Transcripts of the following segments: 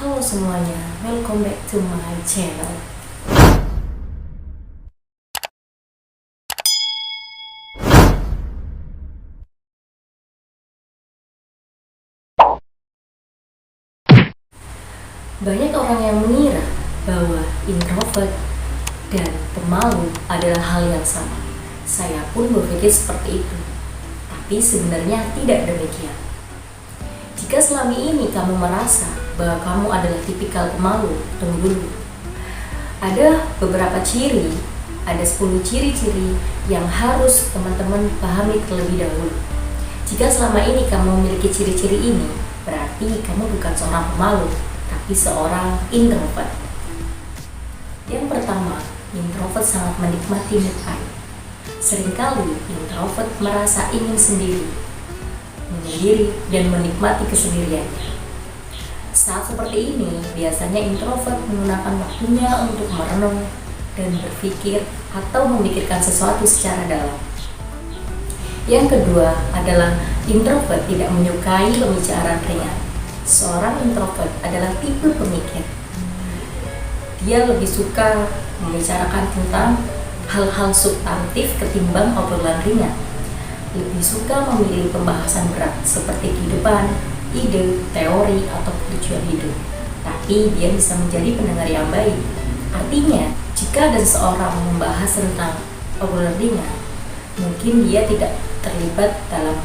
Halo semuanya, welcome back to my channel. Banyak orang yang mengira bahwa introvert dan pemalu adalah hal yang sama. Saya pun berpikir seperti itu. Tapi sebenarnya tidak demikian. Jika selama ini kamu merasa bahwa kamu adalah tipikal pemalu, tunggu dulu. Ada beberapa ciri, ada 10 ciri-ciri yang harus teman-teman pahami terlebih dahulu. Jika selama ini kamu memiliki ciri-ciri ini, berarti kamu bukan seorang pemalu, tapi seorang introvert. Yang pertama, introvert sangat menikmati me time. Seringkali introvert merasa ingin sendiri, menyendiri, dan menikmati kesendiriannya. Saat seperti ini, biasanya introvert menggunakan waktunya untuk merenung dan berpikir atau memikirkan sesuatu secara dalam. Yang kedua adalah introvert tidak menyukai pembicaraan ringan. Seorang introvert adalah tipe pemikir. Dia lebih suka membicarakan tentang hal-hal substantif ketimbang obrolan ringan. Lebih suka memilih pembahasan berat seperti kehidupan, ide, teori, atau tujuan hidup. Tapi dia bisa menjadi pendengar yang baik. Artinya, jika ada seseorang membahas tentang obrolan ringan, mungkin dia tidak terlibat dalam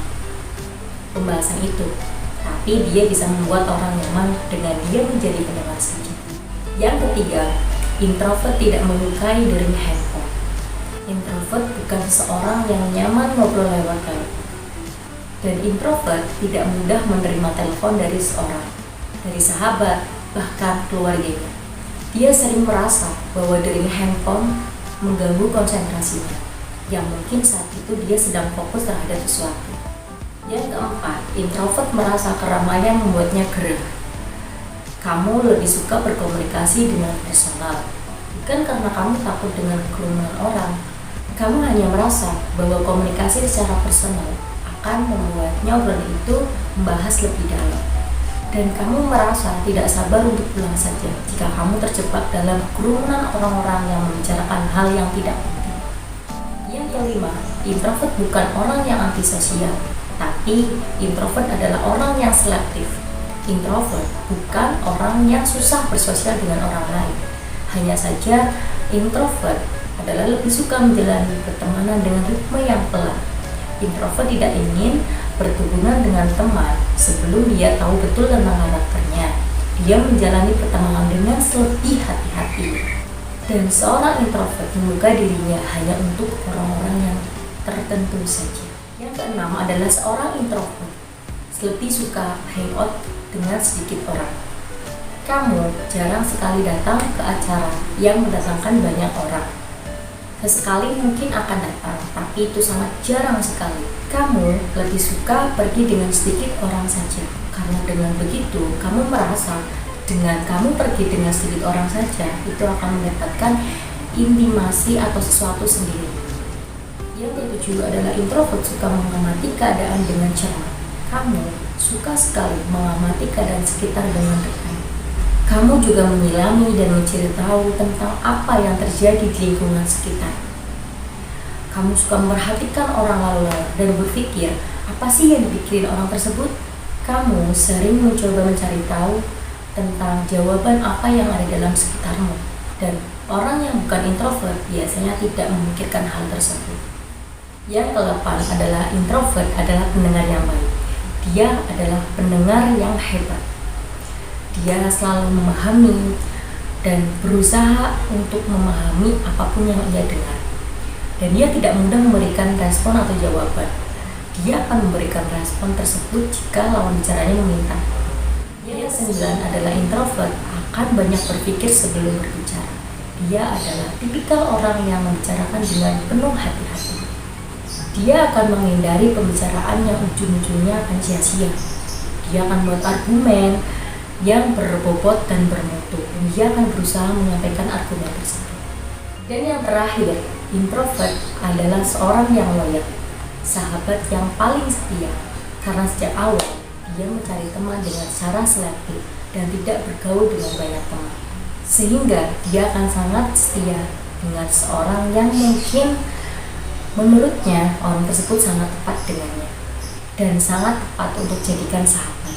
pembahasan itu. Tapi dia bisa membuat orang nyaman dengan dia menjadi pendengar saja. Yang ketiga, introvert tidak menyukai dering handphone. Introvert bukan seseorang yang nyaman ngobrol lewat telepon. Dan introvert tidak mudah menerima telepon dari seorang, dari sahabat, bahkan keluarganya. Dia sering merasa bahwa dering handphone mengganggu konsentrasinya, yang mungkin saat itu dia sedang fokus terhadap sesuatu. Yang keempat, introvert merasa keramaian membuatnya gerah. Kamu lebih suka berkomunikasi dengan personal, bukan karena kamu takut dengan kerumunan orang. Kamu hanya merasa bahwa komunikasi secara personal akan membuatnya obrolan itu membahas lebih dalam. Dan kamu merasa tidak sabar untuk pulang saja jika kamu terjebak dalam kerumunan orang-orang yang membicarakan hal yang tidak penting. Yang kelima, introvert bukan orang yang antisosial, tapi introvert adalah orang yang selektif. Introvert bukan orang yang susah bersosial dengan orang lain. Hanya saja introvert adalah lebih suka menjalani pertemanan dengan ritme yang pelan. Introvert tidak ingin berhubungan dengan teman sebelum dia tahu betul tentang karakternya. Dia menjalani pertemanan dengan lebih hati-hati. Dan seorang introvert membuka dirinya hanya untuk orang-orang yang tertentu saja. Yang keenam adalah seorang introvert lebih suka hangout dengan sedikit orang. Kamu jarang sekali datang ke acara yang mendatangkan banyak orang. Sesekali mungkin akan datang, tapi itu sangat jarang sekali. Kamu lebih suka pergi dengan sedikit orang saja, karena dengan begitu kamu merasa dengan kamu pergi dengan sedikit orang saja itu akan mendapatkan intimasi atau sesuatu sendiri. Yang ketujuh adalah introvert suka mengamati keadaan dengan cermat. Kamu suka sekali mengamati keadaan sekitar dengan dekat. Kamu juga menyelami dan mencari tahu tentang apa yang terjadi di lingkungan sekitar. Kamu suka memperhatikan orang lalu lalang dan berpikir, apa sih yang dipikirin orang tersebut? Kamu sering mencoba mencari tahu tentang jawaban apa yang ada dalam sekitarmu. Dan orang yang bukan introvert biasanya tidak memikirkan hal tersebut. Yang ke-8 adalah introvert adalah pendengar yang baik. Dia adalah pendengar yang hebat. Dia selalu memahami dan berusaha untuk memahami apapun yang ia dengar. Dan dia tidak mudah memberikan respon atau jawaban. Dia akan memberikan respon tersebut jika lawan bicaranya meminta. Yang ke-9 adalah introvert akan banyak berpikir sebelum berbicara. Dia adalah tipikal orang yang membicarakan dengan penuh hati-hati. Dia akan menghindari pembicaraan yang ujung-ujungnya akan sia-sia. Dia akan buat argumen yang berbobot dan bermutu. Dia akan berusaha menyampaikan argumen tersebut. Dan yang terakhir, introvert adalah seorang yang loyal, sahabat yang paling setia. Karena sejak awal, dia mencari teman dengan cara selektif. dan tidak bergaul dengan banyak teman. Sehingga dia akan sangat setia dengan seorang yang mungkin menurutnya orang tersebut sangat tepat dengannya dan sangat tepat untuk jadikan sahabat.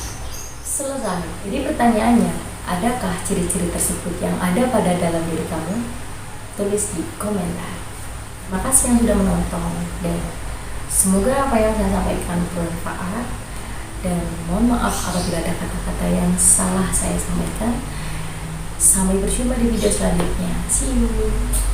Selesai. Jadi pertanyaannya, adakah ciri-ciri tersebut yang ada pada dalam diri kamu? Tulis di komentar. Terima kasih yang sudah menonton dan semoga apa yang saya sampaikan bermanfaat, dan mohon maaf apabila ada kata-kata yang salah saya sampaikan. Sampai berjumpa di video selanjutnya. See you.